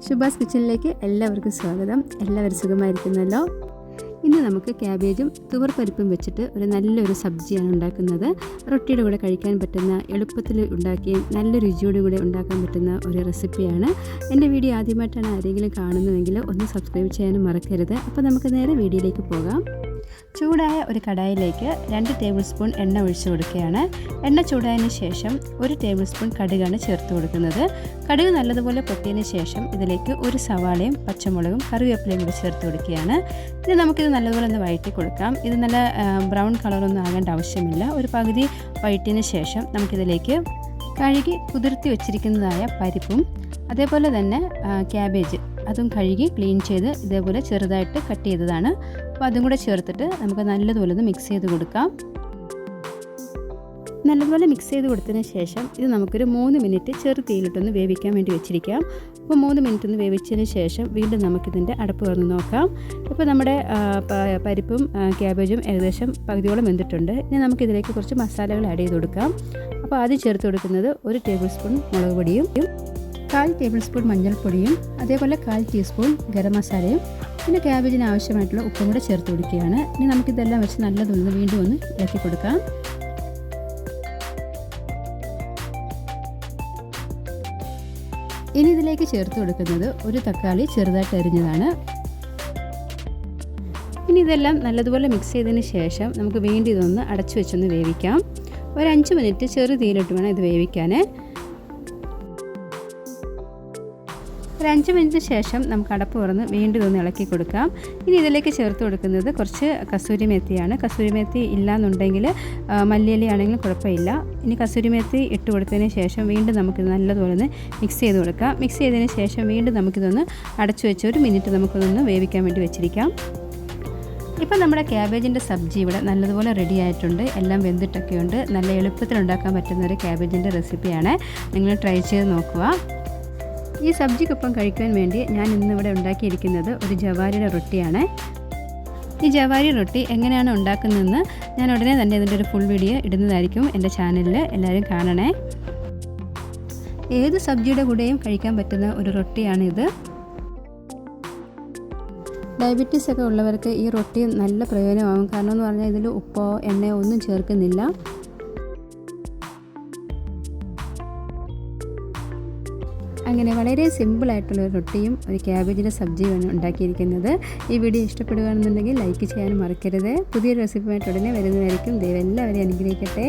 ശുഭാസ് കിച്ചണിലേക്ക് എല്ലാവർക്കും സ്വാഗതം. എല്ലാവരും സുഖമായിരിക്കുന്നല്ലോ. ഇന്ന് നമുക്ക് ക്യാബേജും തുവർപ്പരിപ്പും വെച്ചിട്ട് ഒരു നല്ലൊരു സബ്ജിയാണ് ഉണ്ടാക്കുന്നത്. റൊട്ടിയുടെ കൂടെ കഴിക്കാൻ പറ്റുന്ന, എളുപ്പത്തിൽ ഉണ്ടാക്കി നല്ല രുചിയോടു കൂടെ ഉണ്ടാക്കാൻ പറ്റുന്ന ഒരു റെസിപ്പിയാണ്. എൻ്റെ വീഡിയോ ആദ്യമായിട്ടാണ് ആരെങ്കിലും കാണുന്നതെങ്കിൽ ഒന്ന് സബ്സ്ക്രൈബ് ചെയ്യാനും മറക്കരുത്. അപ്പോൾ നമുക്ക് നേരെ വീഡിയോയിലേക്ക് പോകാം. ചൂടായ ഒരു കടായിലേക്ക് 2 ടേബിൾ സ്പൂൺ എണ്ണ ഒഴിച്ചു കൊടുക്കുകയാണ്. എണ്ണ ചൂടായതിന് ശേഷം 1 ടേബിൾ സ്പൂൺ കടുകാണ് ചേർത്ത് കൊടുക്കുന്നത്. കടുക് നല്ലതുപോലെ പൊട്ടിയതിന് ശേഷം ഇതിലേക്ക് ഒരു സവാളയും പച്ചമുളകും കറിവേപ്പിലയും കൂടി ചേർത്ത് കൊടുക്കുകയാണ്. ഇനി നമുക്കിത് നല്ലതുപോലെ ഒന്ന് വഴറ്റി കൊടുക്കാം. ഇത് നല്ല ബ്രൗൺ കളറൊന്നും ആകേണ്ട ആവശ്യമില്ല. ഒരു പകുതി വഴറ്റിയതിന് ശേഷം നമുക്കിതിലേക്ക് കഴുകി കുതിർത്തി വെച്ചിരിക്കുന്നതായ പരിപ്പും അതേപോലെ തന്നെ ക്യാബേജ് അതും കഴുകി ക്ലീൻ ചെയ്ത് ഇതേപോലെ ചെറുതായിട്ട് കട്ട് ചെയ്തതാണ്. അപ്പോൾ അതും കൂടെ ചേർത്തിട്ട് നമുക്ക് നല്ലതുപോലെ ഒന്ന് മിക്സ് ചെയ്ത് കൊടുക്കാം. നല്ലതുപോലെ മിക്സ് ചെയ്ത് കൊടുത്തതിന് ശേഷം ഇത് നമുക്കൊരു 3 മിനിറ്റ് ചെറു തീയിലിട്ടൊന്ന് വേവിക്കാൻ വേണ്ടി വെച്ചിരിക്കാം. അപ്പോൾ 3 മിനിറ്റ് ഒന്ന് വേവിച്ചതിന് ശേഷം വീണ്ടും നമുക്കിതിൻ്റെ അടപ്പ് തുറന്ന് നോക്കാം. ഇപ്പോൾ നമ്മുടെ പരിപ്പും ക്യാബേജും ഏകദേശം പകുതിയോളം വെന്തിട്ടുണ്ട്. ഇനി നമുക്കിതിലേക്ക് കുറച്ച് മസാലകൾ ആഡ് ചെയ്ത് കൊടുക്കാം. അപ്പോൾ ആദ്യം ചേർത്ത് കൊടുക്കുന്നത് 1 ടേബിൾ സ്പൂൺ മുളക് പൊടിയും 1/4 ടേബിൾ സ്പൂൺ മഞ്ഞൾപ്പൊടിയും അതേപോലെ 1/4 ടീസ്പൂൺ ഗരം മസാലയും പിന്നെ ക്യാബേജിന് ആവശ്യമായിട്ടുള്ള ഉപ്പും കൂടെ ചേർത്ത് കൊടുക്കുകയാണ്. ഇനി നമുക്കിതെല്ലാം വെച്ച് നല്ലതൊന്ന് വീണ്ടും ഒന്ന് ഇളക്കി കൊടുക്കാം. ഇനി ഇതിലേക്ക് ചേർത്ത് കൊടുക്കുന്നത് 1 തക്കാളി ചെറുതായിട്ട് അരിഞ്ഞതാണ്. ഇനി ഇതെല്ലാം നല്ലതുപോലെ മിക്സ് ചെയ്തതിന് ശേഷം നമുക്ക് വീണ്ടും ഇതൊന്ന് അടച്ചു വെച്ചൊന്ന് വേവിക്കാം. ഒരു 5 മിനിറ്റ് ചെറു തീയിലിട്ട് വേണം ഇത് വേവിക്കാൻ. ഒരു 5 മിനിറ്റിന് ശേഷം നമുക്ക് അടപ്പ് തുറന്ന് വീണ്ടും ഇതൊന്ന് ഇളക്കി കൊടുക്കാം. ഇനി ഇതിലേക്ക് ചേർത്ത് കൊടുക്കുന്നത് കുറച്ച് കസൂരി മേത്തിയാണ്. കസൂരി മേത്തി ഇല്ലയെന്നുണ്ടെങ്കിൽ മല്ലിയിലയാണെങ്കിലും കുഴപ്പമില്ല. ഇനി കസൂരി മേത്തി ഇട്ട് കൊടുത്തതിന് ശേഷം വീണ്ടും നമുക്കിത് നല്ലതുപോലെ മിക്സ് ചെയ്ത് കൊടുക്കാം. മിക്സ് ചെയ്തതിന് ശേഷം വീണ്ടും നമുക്കിതൊന്ന് അടച്ചു വെച്ച് 1 മിനിറ്റ് നമുക്കിതൊന്ന് വേവിക്കാൻ വേണ്ടി വെച്ചിരിക്കാം. ഇപ്പം നമ്മുടെ ക്യാബേജിൻ്റെ സബ്ജി ഇവിടെ നല്ലതുപോലെ റെഡി ആയിട്ടുണ്ട്. എല്ലാം വെന്തിട്ടൊക്കെ ഉണ്ട്. നല്ല എളുപ്പത്തിൽ ഉണ്ടാക്കാൻ പറ്റുന്ന ഒരു ക്യാബേജിൻ്റെ റെസിപ്പിയാണ്. നിങ്ങൾ ട്രൈ ചെയ്ത് നോക്കുക. ഈ സബ്ജിക്കൊപ്പം കഴിക്കാൻ വേണ്ടി ഞാൻ ഇന്നിവിടെ ഉണ്ടാക്കിയിരിക്കുന്നത് ഒരു ജവാരിയുടെ റൊട്ടിയാണ്. ഈ ജവാരി റൊട്ടി എങ്ങനെയാണ് ഉണ്ടാക്കുന്നതെന്ന് ഞാൻ ഉടനെ തന്നെ ഇതിൻ്റെ ഒരു ഫുൾ വീഡിയോ ഇടുന്നതായിരിക്കും എൻ്റെ ചാനലിൽ. എല്ലാവരും കാണണേ. ഏത് സബ്ജിയുടെ കൂടെയും കഴിക്കാൻ പറ്റുന്ന ഒരു റൊട്ടിയാണിത്. ഡയബറ്റീസ് ഒക്കെ ഉള്ളവർക്ക് ഈ റൊട്ടി നല്ല പ്രയോജനമാകും. കാരണം എന്ന് പറഞ്ഞാൽ ഇതിൽ ഉപ്പോ എണ്ണയോ ഒന്നും ചേർക്കുന്നില്ല. അങ്ങനെ വളരെ സിമ്പിളായിട്ടുള്ള ഒരു റൊട്ടിയും ഒരു ക്യാബേജിൻ്റെ സബ്ജിയുമാണ് ഉണ്ടാക്കിയിരിക്കുന്നത്. ഈ വീഡിയോ ഇഷ്ടപ്പെടുകയാണെന്നുണ്ടെങ്കിൽ ലൈക്ക് ചെയ്യാനും മറക്കരുത്. പുതിയൊരു റെസിപ്പിയായിട്ട് ഉടനെ വരുന്നതായിരിക്കും. ദൈവം എല്ലാവരെയും അനുഗ്രഹിക്കട്ടെ.